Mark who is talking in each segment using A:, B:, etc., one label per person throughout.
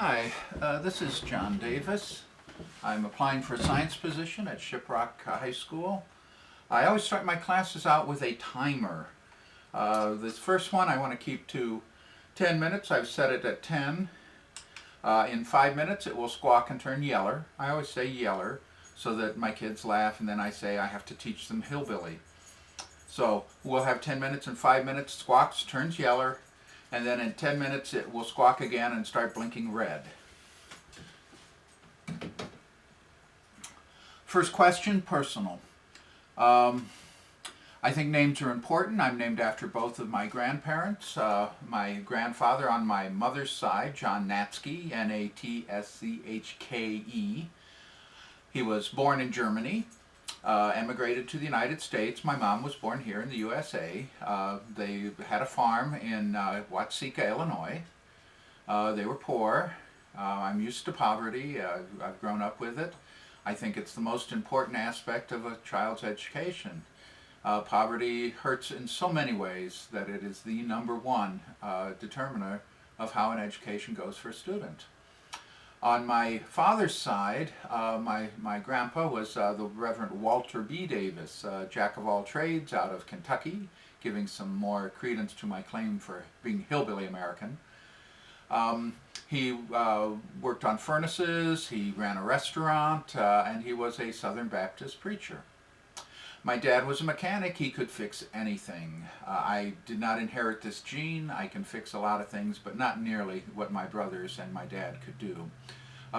A: Hi, this is John Davis. I'm applying for a science position at Shiprock High School. I always start my classes out with a timer. This first one I want to keep to 10 minutes. I've set it at 10. In 5 minutes it will squawk and turn yeller. I always say yeller so that my kids laugh, and then I say I have to teach them hillbilly. So we'll have 10 minutes and 5 minutes, squawks, turns yeller, and then in 10 minutes it will squawk again and start blinking red. First question, personal. I think names are important. I'm named after both of my grandparents. My grandfather on my mother's side, John Natske, Natschke. He was born in Germany, emigrated to the United States. My mom was born here in the USA. They had a farm in Watseka, Illinois. They were poor. I'm used to poverty. I've grown up with it. I think it's the most important aspect of a child's education. Poverty hurts in so many ways that it is the number one determiner of how an education goes for a student. On my father's side, my grandpa was the Reverend Walter B. Davis, jack of all trades out of Kentucky, giving some more credence to my claim for being hillbilly American. He worked on furnaces, he ran a restaurant, and he was a Southern Baptist preacher. My dad was a mechanic. He could fix anything. I did not inherit this gene. I can fix a lot of things, but not nearly what my brothers and my dad could do.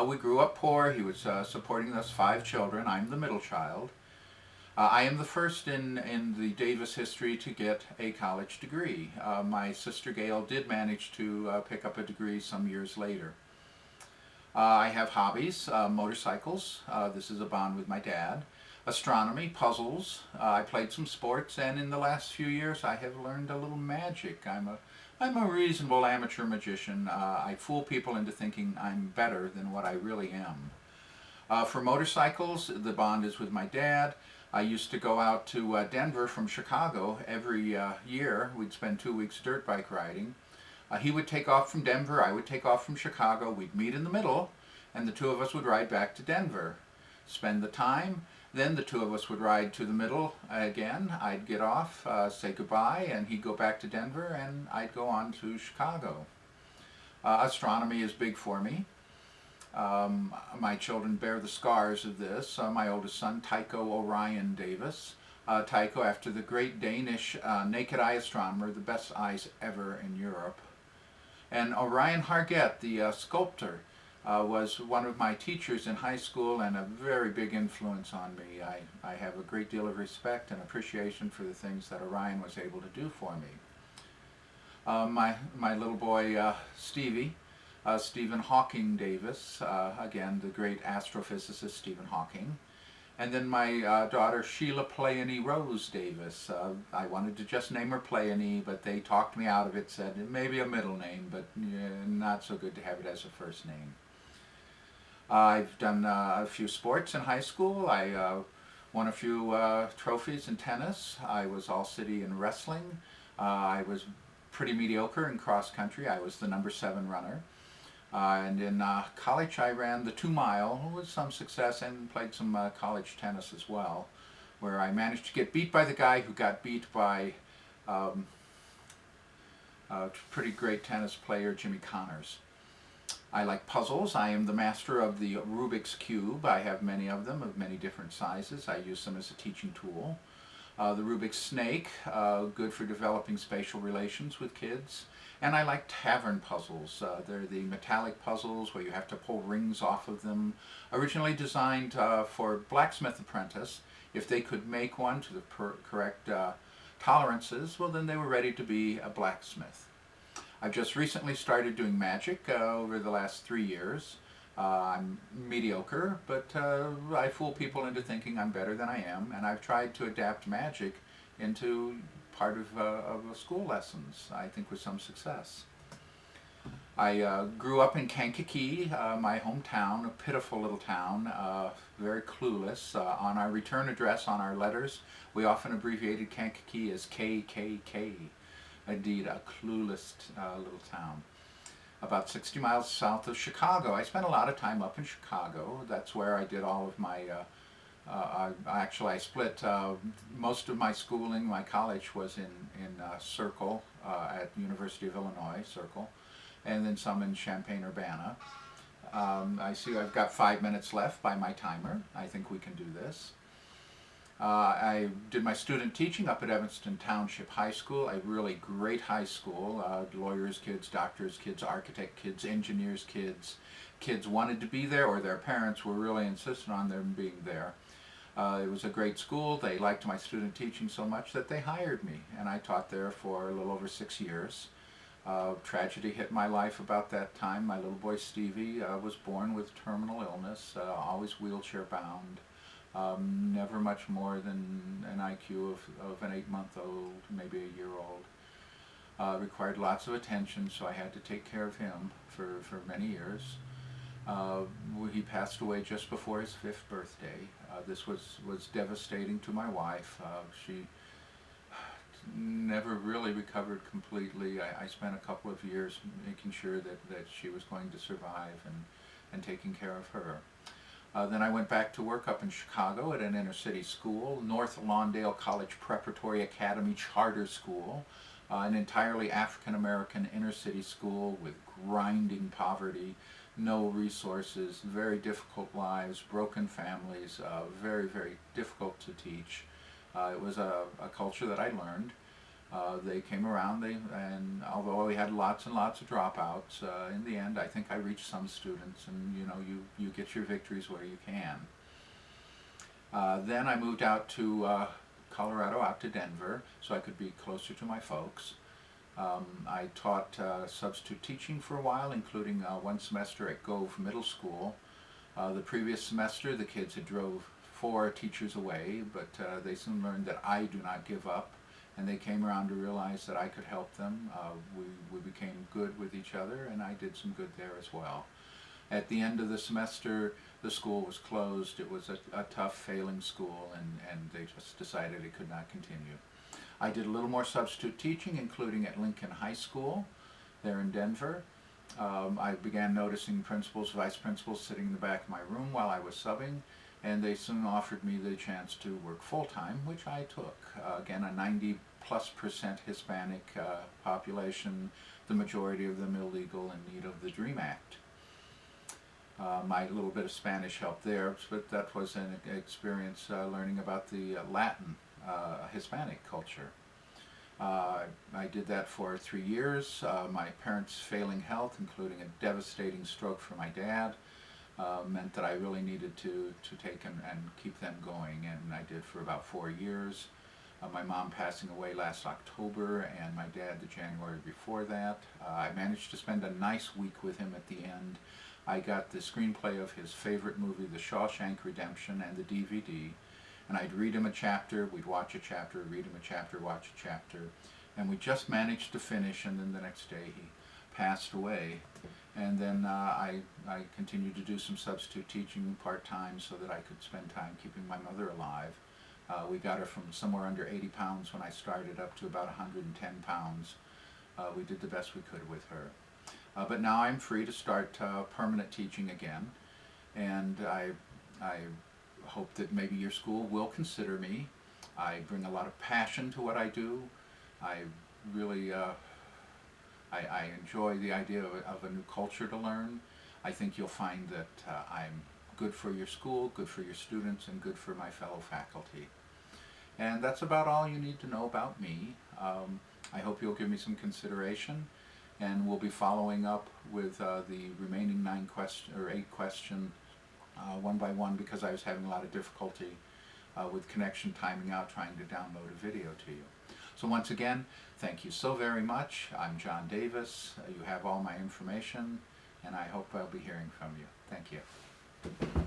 A: We grew up poor. He was supporting us 5 children. I'm the middle child. I am the first in the Davis history to get a college degree. My sister Gail did manage to pick up a degree some years later. I have hobbies, motorcycles. This is a bond with my dad. Astronomy, puzzles. I played some sports, and in the last few years I have learned a little magic. I'm a reasonable amateur magician. I fool people into thinking I'm better than what I really am. For motorcycles, the bond is with my dad. I used to go out to Denver from Chicago every year. We'd spend 2 weeks dirt bike riding. He would take off from Denver, I would take off from Chicago. We'd meet in the middle, and the two of us would ride back to Denver. Spend the time, then the two of us would ride to the middle again. I'd get off, say goodbye, and he'd go back to Denver, and I'd go on to Chicago. Astronomy is big for me. My children bear the scars of this. My oldest son, Tycho Orion Davis. Tycho, after the great Danish naked eye astronomer, the best eyes ever in Europe. And Orion Harget, the sculptor, was one of my teachers in high school and a very big influence on me. I have a great deal of respect and appreciation for the things that Orion was able to do for me. My little boy Stevie, Stephen Hawking Davis, again the great astrophysicist Stephen Hawking. And then my daughter Sheila Pleione Rose Davis. I wanted to just name her Pleione, but they talked me out of it, said it may be a middle name, but not so good to have it as a first name. I've done a few sports in high school. I won a few trophies in tennis. I was all-city in wrestling. I was pretty mediocre in cross country. I was the number 7 runner. And in college I ran the 2-mile with some success, and played some college tennis as well, where I managed to get beat by the guy who got beat by a pretty great tennis player, Jimmy Connors. I like puzzles. I am the master of the Rubik's Cube. I have many of them of many different sizes. I use them as a teaching tool. The Rubik's Snake, good for developing spatial relations with kids. And I like tavern puzzles. They're the metallic puzzles where you have to pull rings off of them. Originally designed for blacksmith apprentice. If they could make one to the correct tolerances, well then they were ready to be a blacksmith. I've just recently started doing magic over the last 3 years. I'm mediocre, but I fool people into thinking I'm better than I am, and I've tried to adapt magic into part of school lessons, I think with some success. I grew up in Kankakee, my hometown, a pitiful little town, very clueless. On our return address, on our letters, we often abbreviated Kankakee as KKK. Indeed, a clueless little town. about 60 miles south of Chicago. I spent a lot of time up in Chicago. That's where I did all of my, I split most of my schooling, my college was in Circle, at the University of Illinois, Circle, and then some in Champaign-Urbana. I see I've got 5 minutes left by my timer. I think we can do this. I did my student teaching up at Evanston Township High School, a really great high school. Lawyers' kids, doctors' kids, architect kids, engineers' kids. Kids wanted to be there, or their parents were really insistent on them being there. It was a great school. They liked my student teaching so much that they hired me, and I taught there for a little over 6 years. Tragedy hit my life about that time. My little boy Stevie was born with terminal illness, always wheelchair bound. Never much more than an IQ of an 8-month-old, maybe a year-old. Required lots of attention, so I had to take care of him for many years. He passed away just before his 5th birthday. This was devastating to my wife. She never really recovered completely. I spent a couple of years making sure that she was going to survive and taking care of her. Then I went back to work up in Chicago at an inner city school, North Lawndale College Preparatory Academy Charter School, an entirely African American inner city school with grinding poverty, no resources, very difficult lives, broken families, very, very difficult to teach. It was a culture that I learned. They came around, and although we had lots and lots of dropouts, in the end I think I reached some students, and you get your victories where you can. Then I moved out to Colorado, out to Denver, so I could be closer to my folks. I taught substitute teaching for a while, including one semester at Gove Middle School. The previous semester the kids had drove 4 teachers away, but they soon learned that I do not give up, and they came around to realize that I could help them. We became good with each other, and I did some good there as well. At the end of the semester, the school was closed. It was a tough, failing school, and they just decided it could not continue. I did a little more substitute teaching, including at Lincoln High School there in Denver. I began noticing principals, vice principals sitting in the back of my room while I was subbing, and they soon offered me the chance to work full-time, which I took. Again, a 90+% Hispanic population, the majority of them illegal in need of the DREAM Act. My little bit of Spanish helped there, but that was an experience learning about the Latin Hispanic culture. I did that for 3 years. My parents' failing health, including a devastating stroke for my dad, meant that I really needed to take and keep them going, and I did for about 4 years. My mom passing away last October, and my dad the January before that. I managed to spend a nice week with him at the end. I got the screenplay of his favorite movie, The Shawshank Redemption, and the DVD, and I'd read him a chapter, we'd watch a chapter, read him a chapter, watch a chapter, and we just managed to finish, and then the next day he passed away. And then I continued to do some substitute teaching part-time so that I could spend time keeping my mother alive. We got her from somewhere under 80 pounds when I started up to about 110 pounds. We did the best we could with her. But now I'm free to start permanent teaching again, and I hope that maybe your school will consider me. I bring a lot of passion to what I do. I really I enjoy the idea of a new culture to learn. I think you'll find that I'm good for your school, good for your students, and good for my fellow faculty. And that's about all you need to know about me. I hope you'll give me some consideration, and we'll be following up with the remaining 8 questions one by one, because I was having a lot of difficulty with connection timing out trying to download a video to you. So once again, thank you so very much. I'm John Davis. You have all my information, and I hope I'll be hearing from you. Thank you.